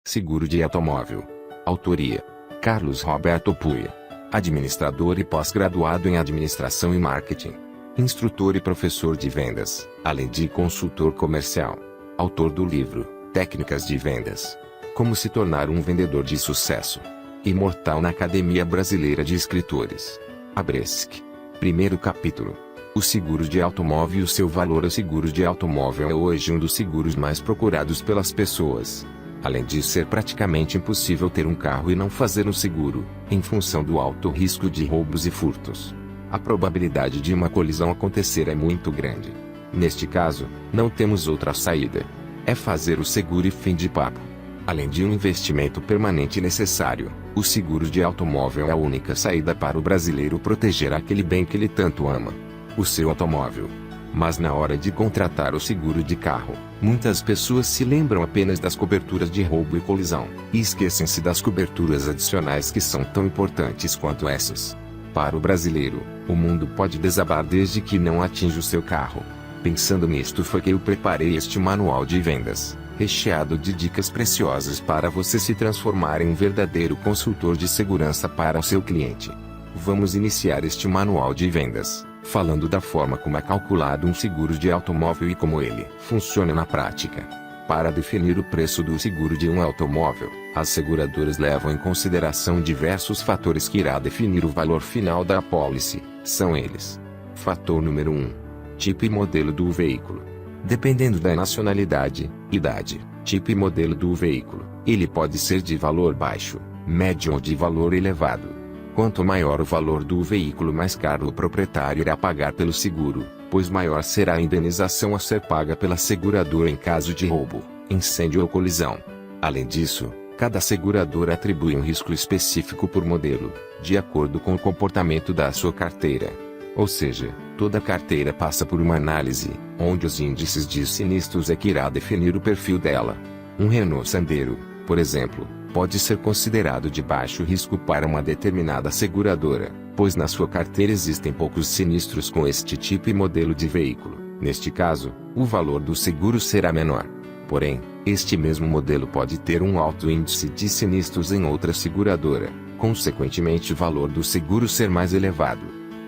Seguro de automóvel. Autoria: Carlos Roberto Puia. Administrador e pós-graduado em Administração e Marketing. Instrutor e professor de vendas, além de consultor comercial. Autor do livro Técnicas de Vendas. Como se tornar um vendedor de sucesso. Imortal na Academia Brasileira de Escritores. Abresc. Primeiro capítulo. O seguro de automóvel e o seu valor. O seguro de automóvel é hoje um dos seguros mais procurados pelas pessoas. Além de ser praticamente impossível ter um carro e não fazer um seguro, em função do alto risco de roubos e furtos. A probabilidade de uma colisão acontecer é muito grande. Neste caso, não temos outra saída. É fazer o seguro e fim de papo. Além de um investimento permanente necessário, o seguro de automóvel é a única saída para o brasileiro proteger aquele bem que ele tanto ama: o seu automóvel. Mas na hora de contratar o seguro de carro, muitas pessoas se lembram apenas das coberturas de roubo e colisão, e esquecem-se das coberturas adicionais que são tão importantes quanto essas. Para o brasileiro, o mundo pode desabar desde que não atinja o seu carro. Pensando nisto foi que eu preparei este manual de vendas, recheado de dicas preciosas para você se transformar em um verdadeiro consultor de segurança para o seu cliente. Vamos iniciar este manual de vendas, falando da forma como é calculado um seguro de automóvel e como ele funciona na prática. Para definir o preço do seguro de um automóvel, as seguradoras levam em consideração diversos fatores que irá definir o valor final da apólice. São eles: fator número 1. Tipo e modelo do veículo. Dependendo da nacionalidade, idade, tipo e modelo do veículo, ele pode ser de valor baixo, médio ou de valor elevado. Quanto maior o valor do veículo, mais caro o proprietário irá pagar pelo seguro, pois maior será a indenização a ser paga pela seguradora em caso de roubo, incêndio ou colisão. Além disso, cada seguradora atribui um risco específico por modelo, de acordo com o comportamento da sua carteira. Ou seja, toda carteira passa por uma análise, onde os índices de sinistros é que irá definir o perfil dela. Um Renault Sandero, por exemplo, pode ser considerado de baixo risco para uma determinada seguradora, pois na sua carteira existem poucos sinistros com este tipo e modelo de veículo. Neste caso, o valor do seguro será menor. Porém, este mesmo modelo pode ter um alto índice de sinistros em outra seguradora, consequentemente o valor do seguro ser mais elevado.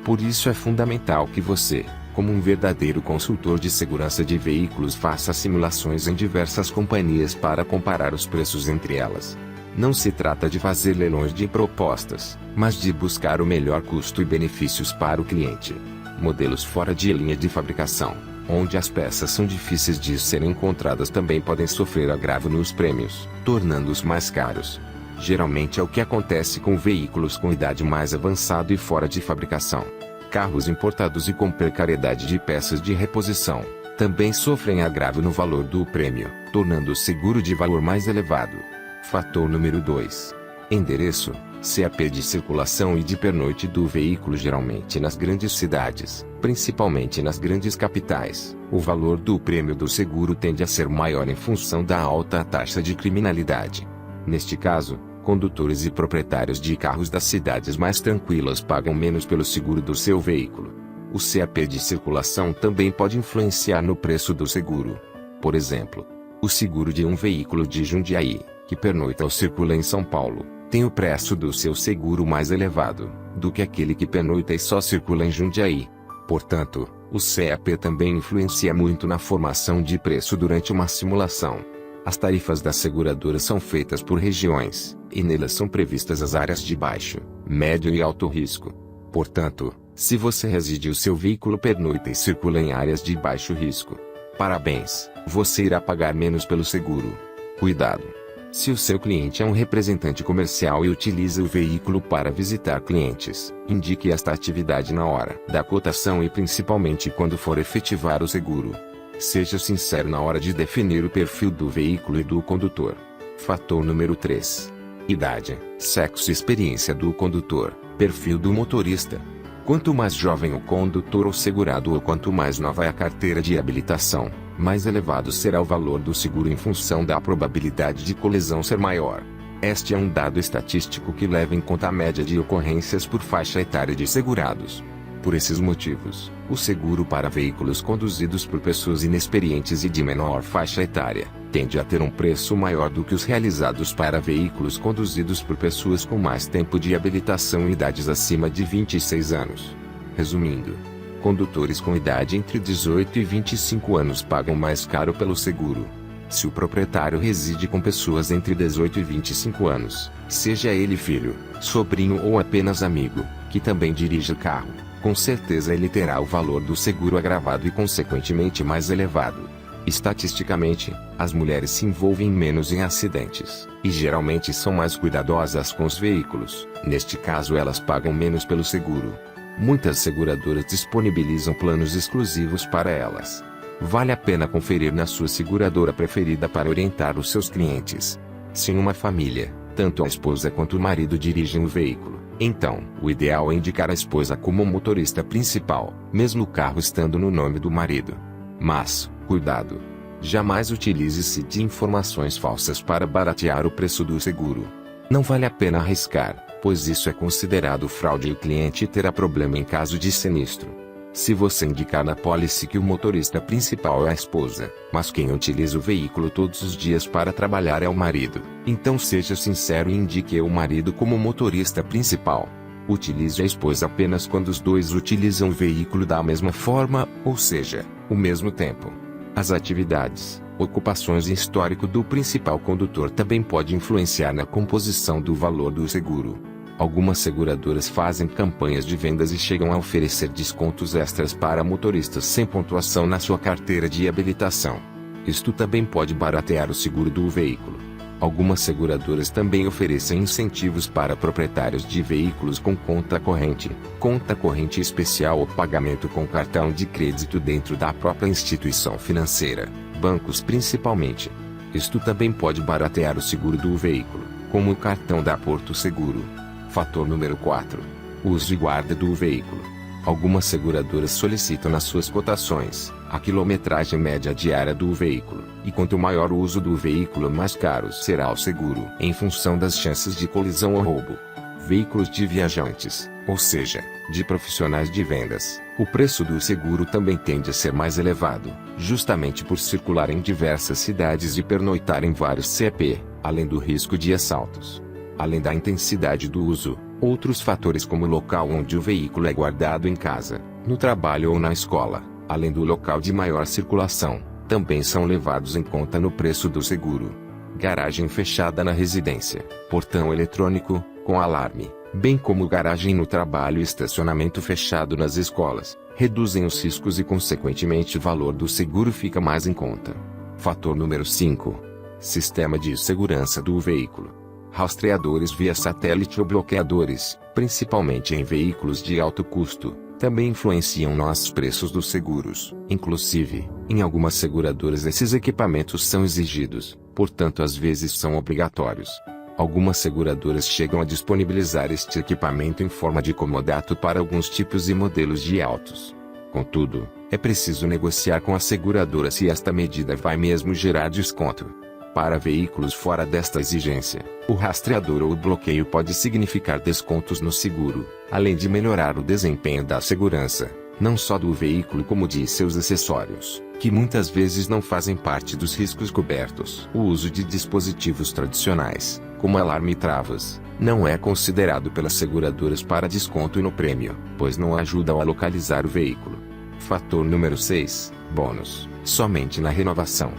Por isso é fundamental que você, como um verdadeiro consultor de segurança de veículos, faça simulações em diversas companhias para comparar os preços entre elas. Não se trata de fazer leilões de propostas, mas de buscar o melhor custo e benefícios para o cliente. Modelos fora de linha de fabricação, onde as peças são difíceis de serem encontradas, também podem sofrer agravo nos prêmios, tornando-os mais caros. Geralmente é o que acontece com veículos com idade mais avançada e fora de fabricação. Carros importados e com precariedade de peças de reposição, também sofrem agravo no valor do prêmio, tornando o seguro de valor mais elevado. Fator número 2. Endereço, CAP de circulação e de pernoite do veículo. Geralmente nas grandes cidades, principalmente nas grandes capitais, o valor do prêmio do seguro tende a ser maior em função da alta taxa de criminalidade. Neste caso, condutores e proprietários de carros das cidades mais tranquilas pagam menos pelo seguro do seu veículo. O CAP de circulação também pode influenciar no preço do seguro. Por exemplo, o seguro de um veículo de Jundiaí, que pernoita ou circula em São Paulo, tem o preço do seu seguro mais elevado do que aquele que pernoita e só circula em Jundiaí. Portanto, o CAP também influencia muito na formação de preço durante uma simulação. As tarifas das seguradoras são feitas por regiões, e nelas são previstas as áreas de baixo, médio e alto risco. Portanto, se você reside o seu veículo pernoita e circula em áreas de baixo risco, parabéns, você irá pagar menos pelo seguro. Cuidado! Se o seu cliente é um representante comercial e utiliza o veículo para visitar clientes, indique esta atividade na hora da cotação e principalmente quando for efetivar o seguro. Seja sincero na hora de definir o perfil do veículo e do condutor. Fator número 3. Idade, sexo e experiência do condutor, perfil do motorista. Quanto mais jovem o condutor ou segurado ou quanto mais nova é a carteira de habilitação, mais elevado será o valor do seguro em função da probabilidade de colisão ser maior. Este é um dado estatístico que leva em conta a média de ocorrências por faixa etária de segurados. Por esses motivos, o seguro para veículos conduzidos por pessoas inexperientes e de menor faixa etária tende a ter um preço maior do que os realizados para veículos conduzidos por pessoas com mais tempo de habilitação e idades acima de 26 anos. Resumindo, condutores com idade entre 18 e 25 anos pagam mais caro pelo seguro. Se o proprietário reside com pessoas entre 18 e 25 anos, seja ele filho, sobrinho ou apenas amigo, que também dirige o carro, com certeza ele terá o valor do seguro agravado e consequentemente mais elevado. Estatisticamente, as mulheres se envolvem menos em acidentes, e geralmente são mais cuidadosas com os veículos, neste caso elas pagam menos pelo seguro. Muitas seguradoras disponibilizam planos exclusivos para elas. Vale a pena conferir na sua seguradora preferida para orientar os seus clientes. Se em uma família, tanto a esposa quanto o marido dirigem o veículo, então, o ideal é indicar a esposa como motorista principal, mesmo o carro estando no nome do marido. Mas, cuidado! Jamais utilize-se de informações falsas para baratear o preço do seguro. Não vale a pena arriscar, pois isso é considerado fraude e o cliente terá problema em caso de sinistro. Se você indicar na pólice que o motorista principal é a esposa, mas quem utiliza o veículo todos os dias para trabalhar é o marido, então seja sincero e indique o marido como motorista principal. Utilize a esposa apenas quando os dois utilizam o veículo da mesma forma, ou seja, o mesmo tempo. As atividades, ocupações e histórico do principal condutor também pode influenciar na composição do valor do seguro. Algumas seguradoras fazem campanhas de vendas e chegam a oferecer descontos extras para motoristas sem pontuação na sua carteira de habilitação. Isto também pode baratear o seguro do veículo. Algumas seguradoras também oferecem incentivos para proprietários de veículos com conta corrente especial ou pagamento com cartão de crédito dentro da própria instituição financeira, bancos principalmente. Isto também pode baratear o seguro do veículo, como o cartão da Porto Seguro. Fator número 4. Uso e guarda do veículo. Algumas seguradoras solicitam nas suas cotações a quilometragem média diária do veículo, e quanto maior o uso do veículo, mais caro será o seguro, em função das chances de colisão ou roubo. Veículos de viajantes, ou seja, de profissionais de vendas, o preço do seguro também tende a ser mais elevado, justamente por circular em diversas cidades e pernoitar em vários CEP, além do risco de assaltos. Além da intensidade do uso, outros fatores como o local onde o veículo é guardado em casa, no trabalho ou na escola, além do local de maior circulação, também são levados em conta no preço do seguro. Garagem fechada na residência, portão eletrônico, com alarme, bem como garagem no trabalho e estacionamento fechado nas escolas, reduzem os riscos e consequentemente o valor do seguro fica mais em conta. Fator número 5. Sistema de segurança do veículo. Rastreadores via satélite ou bloqueadores, principalmente em veículos de alto custo, também influenciam nossos preços dos seguros. Inclusive, em algumas seguradoras esses equipamentos são exigidos, portanto às vezes são obrigatórios. Algumas seguradoras chegam a disponibilizar este equipamento em forma de comodato para alguns tipos e modelos de autos. Contudo, é preciso negociar com a seguradora se esta medida vai mesmo gerar desconto. Para veículos fora desta exigência, o rastreador ou o bloqueio pode significar descontos no seguro, além de melhorar o desempenho da segurança, não só do veículo como de seus acessórios, que muitas vezes não fazem parte dos riscos cobertos. O uso de dispositivos tradicionais, como alarme e travas, não é considerado pelas seguradoras para desconto no prêmio, pois não ajudam a localizar o veículo. Fator número 6, bônus, somente na renovação.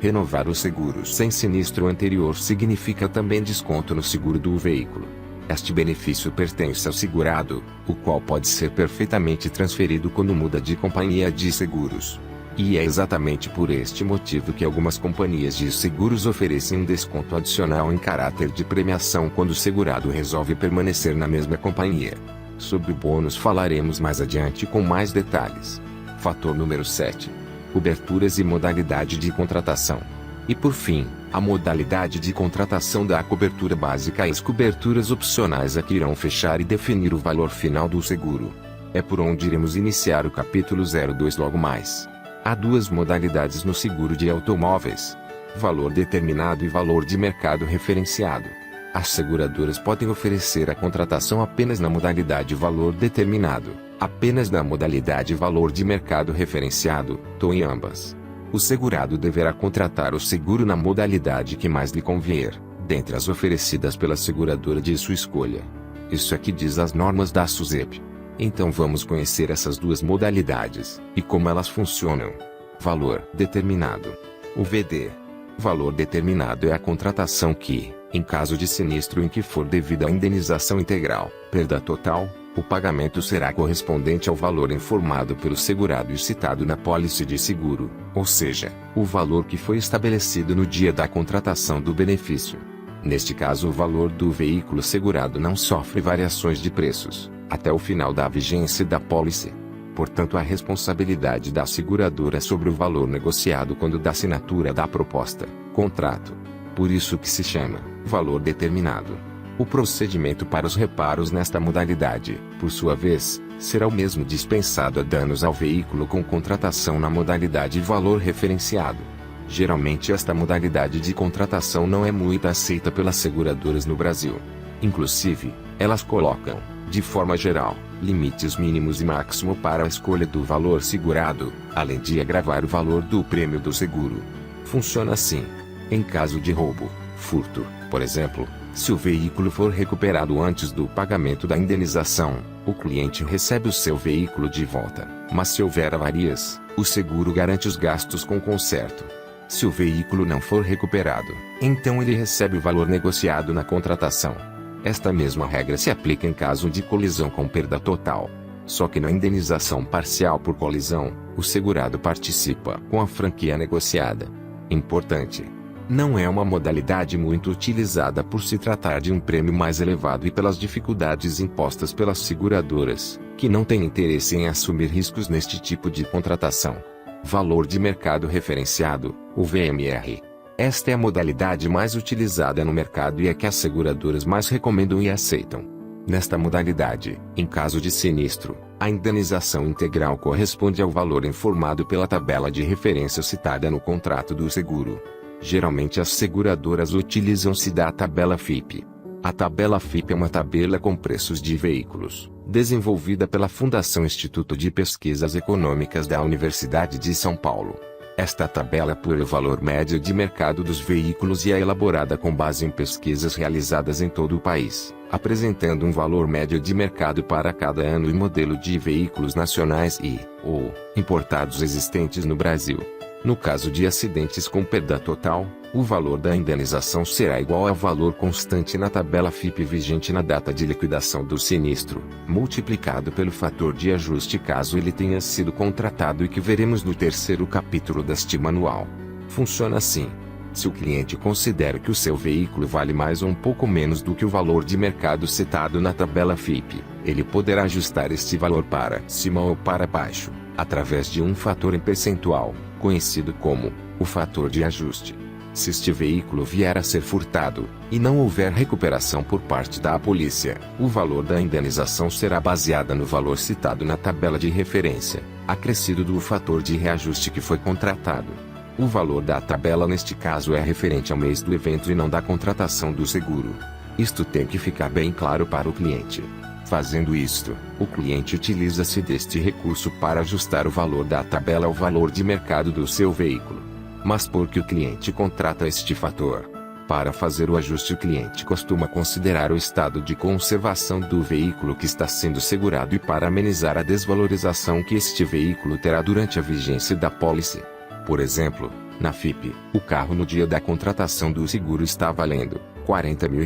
Renovar os seguros sem sinistro anterior significa também desconto no seguro do veículo. Este benefício pertence ao segurado, o qual pode ser perfeitamente transferido quando muda de companhia de seguros. E é exatamente por este motivo que algumas companhias de seguros oferecem um desconto adicional em caráter de premiação quando o segurado resolve permanecer na mesma companhia. Sobre o bônus falaremos mais adiante com mais detalhes. Fator número 7. Coberturas e modalidade de contratação. E por fim, a modalidade de contratação da cobertura básica e as coberturas opcionais a que irão fechar e definir o valor final do seguro. É por onde iremos iniciar o capítulo 02 logo mais. Há duas modalidades no seguro de automóveis: valor determinado e valor de mercado referenciado. As seguradoras podem oferecer a contratação apenas na modalidade valor determinado, apenas na modalidade valor de mercado referenciado, ou em ambas. O segurado deverá contratar o seguro na modalidade que mais lhe convier, dentre as oferecidas pela seguradora de sua escolha. Isso é que diz as normas da SUSEP. Então vamos conhecer essas duas modalidades, e como elas funcionam. Valor determinado. O VD. Valor determinado é a contratação que, em caso de sinistro em que for devida a indenização integral, perda total, o pagamento será correspondente ao valor informado pelo segurado e citado na pólice de seguro, ou seja, o valor que foi estabelecido no dia da contratação do benefício. Neste caso, o valor do veículo segurado não sofre variações de preços, até o final da vigência da pólice. Portanto, a responsabilidade da seguradora é sobre o valor negociado quando da assinatura da proposta, contrato. Por isso que se chama valor determinado. O procedimento para os reparos nesta modalidade, por sua vez, será o mesmo dispensado a danos ao veículo com contratação na modalidade valor referenciado. Geralmente esta modalidade de contratação não é muito aceita pelas seguradoras no Brasil. Inclusive, elas colocam, de forma geral, limites mínimos e máximo para a escolha do valor segurado, além de agravar o valor do prêmio do seguro. Funciona assim. Em caso de roubo, furto, por exemplo, se o veículo for recuperado antes do pagamento da indenização, o cliente recebe o seu veículo de volta, mas se houver avarias, o seguro garante os gastos com conserto. Se o veículo não for recuperado, então ele recebe o valor negociado na contratação. Esta mesma regra se aplica em caso de colisão com perda total. Só que na indenização parcial por colisão, o segurado participa com a franquia negociada. Importante. Não é uma modalidade muito utilizada por se tratar de um prêmio mais elevado e pelas dificuldades impostas pelas seguradoras, que não têm interesse em assumir riscos neste tipo de contratação. Valor de mercado referenciado, o VMR. Esta é a modalidade mais utilizada no mercado e é que as seguradoras mais recomendam e aceitam. Nesta modalidade, em caso de sinistro, a indenização integral corresponde ao valor informado pela tabela de referência citada no contrato do seguro. Geralmente as seguradoras utilizam-se da tabela FIPE. A tabela FIPE é uma tabela com preços de veículos, desenvolvida pela Fundação Instituto de Pesquisas Econômicas da Universidade de São Paulo. Esta tabela apura o valor médio de mercado dos veículos e é elaborada com base em pesquisas realizadas em todo o país, apresentando um valor médio de mercado para cada ano e modelo de veículos nacionais ou importados existentes no Brasil. No caso de acidentes com perda total, o valor da indenização será igual ao valor constante na tabela FIPE vigente na data de liquidação do sinistro, multiplicado pelo fator de ajuste caso ele tenha sido contratado e que veremos no terceiro capítulo deste manual. Funciona assim. Se o cliente considera que o seu veículo vale mais ou um pouco menos do que o valor de mercado citado na tabela FIPE, ele poderá ajustar este valor para cima ou para baixo, através de um fator em percentual, conhecido como o fator de ajuste. Se este veículo vier a ser furtado, e não houver recuperação por parte da polícia, o valor da indenização será baseada no valor citado na tabela de referência, acrescido do fator de reajuste que foi contratado. O valor da tabela neste caso é referente ao mês do evento e não da contratação do seguro. Isto tem que ficar bem claro para o cliente. Fazendo isto, o cliente utiliza-se deste recurso para ajustar o valor da tabela ao valor de mercado do seu veículo. Mas por que o cliente contrata este fator? Para fazer o ajuste, o cliente costuma considerar o estado de conservação do veículo que está sendo segurado e para amenizar a desvalorização que este veículo terá durante a vigência da pólice. Por exemplo, na FIPE, o carro no dia da contratação do seguro está valendo R$40 mil,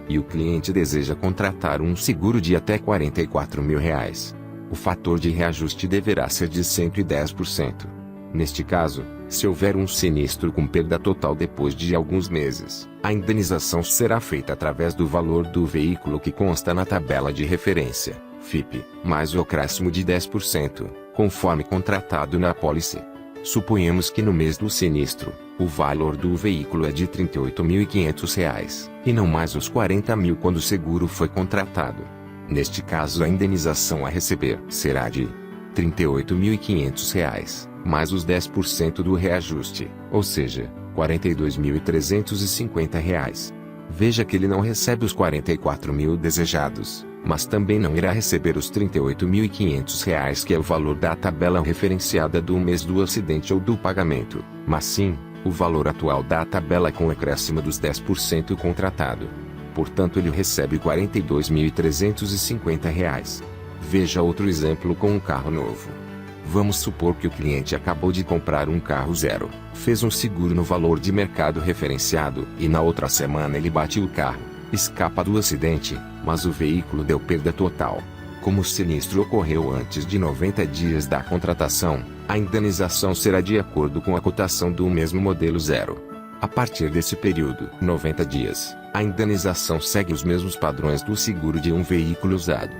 e o cliente deseja contratar um seguro de até R$44 mil. O fator de reajuste deverá ser de 110%. Neste caso, se houver um sinistro com perda total depois de alguns meses, a indenização será feita através do valor do veículo que consta na tabela de referência, FIPE, mais o acréscimo de 10%, conforme contratado na apólice. Suponhamos que no mês do sinistro, o valor do veículo é de R$ 38.500, e não mais os R$40 mil quando o seguro foi contratado. Neste caso, a indenização a receber será de R$ 38.500, mais os 10% do reajuste, ou seja, R$ 42.350. Veja que ele não recebe os R$ 44 mil desejados, mas também não irá receber os R$ 38.500 que é o valor da tabela referenciada do mês do acidente ou do pagamento, mas sim, o valor atual da tabela com o acréscimo dos 10% contratado. Portanto, ele recebe R$ 42.350. Veja outro exemplo com um carro novo. Vamos supor que o cliente acabou de comprar um carro zero, fez um seguro no valor de mercado referenciado e na outra semana ele bate o carro, escapa do acidente, mas o veículo deu perda total. Como o sinistro ocorreu antes de 90 dias da contratação, a indenização será de acordo com a cotação do mesmo modelo zero. A partir desse período, 90 dias, a indenização segue os mesmos padrões do seguro de um veículo usado.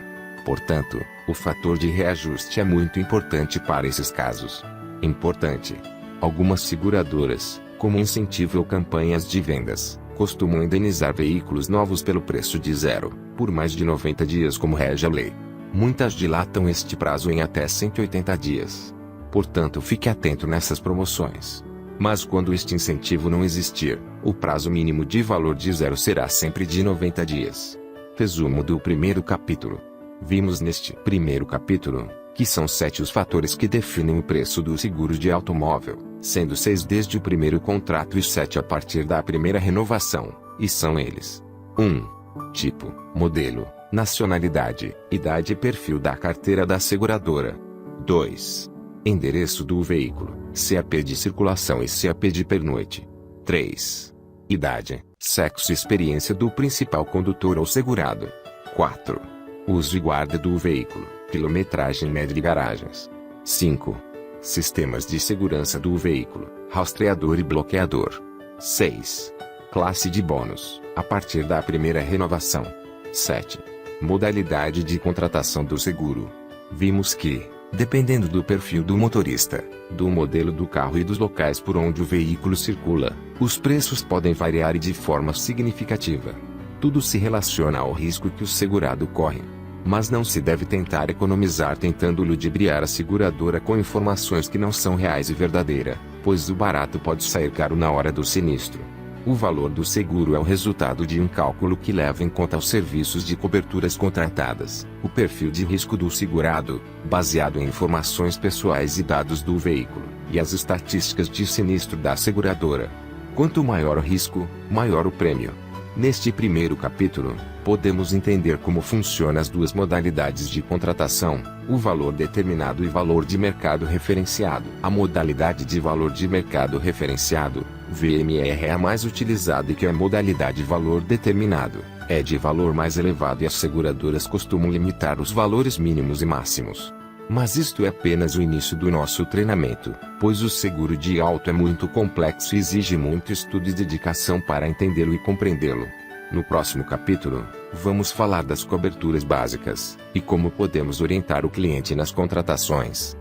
Portanto, o fator de reajuste é muito importante para esses casos. Importante. Algumas seguradoras, como incentivo ou campanhas de vendas, costumam indenizar veículos novos pelo preço de zero, por mais de 90 dias como rege a lei. Muitas dilatam este prazo em até 180 dias. Portanto, fique atento nessas promoções. Mas quando este incentivo não existir, o prazo mínimo de valor de zero será sempre de 90 dias. Resumo do primeiro capítulo. Vimos neste primeiro capítulo, que são 7 os fatores que definem o preço do seguro de automóvel, sendo 6 desde o primeiro contrato e 7 a partir da primeira renovação, e são eles: 1. Tipo, modelo, nacionalidade, idade e perfil da carteira da seguradora. 2. Endereço do veículo, CAP de circulação e CAP de pernoite. 3. Idade, sexo e experiência do principal condutor ou segurado. 4. Uso e guarda do veículo, quilometragem média de garagens. 5. Sistemas de segurança do veículo, rastreador e bloqueador. 6. Classe de bônus, a partir da primeira renovação. 7. Modalidade de contratação do seguro. Vimos que, dependendo do perfil do motorista, do modelo do carro e dos locais por onde o veículo circula, os preços podem variar de forma significativa. Tudo se relaciona ao risco que o segurado corre. Mas não se deve tentar economizar tentando ludibriar a seguradora com informações que não são reais e verdadeiras, pois o barato pode sair caro na hora do sinistro. O valor do seguro é o resultado de um cálculo que leva em conta os serviços de coberturas contratadas, o perfil de risco do segurado, baseado em informações pessoais e dados do veículo, e as estatísticas de sinistro da seguradora. Quanto maior o risco, maior o prêmio. Neste primeiro capítulo, podemos entender como funcionam as duas modalidades de contratação, o valor determinado e valor de mercado referenciado. A modalidade de valor de mercado referenciado, VMR, é a mais utilizada e que a modalidade valor determinado, é de valor mais elevado e as seguradoras costumam limitar os valores mínimos e máximos. Mas isto é apenas o início do nosso treinamento, pois o seguro de auto é muito complexo e exige muito estudo e dedicação para entendê-lo e compreendê-lo. No próximo capítulo, vamos falar das coberturas básicas, e como podemos orientar o cliente nas contratações.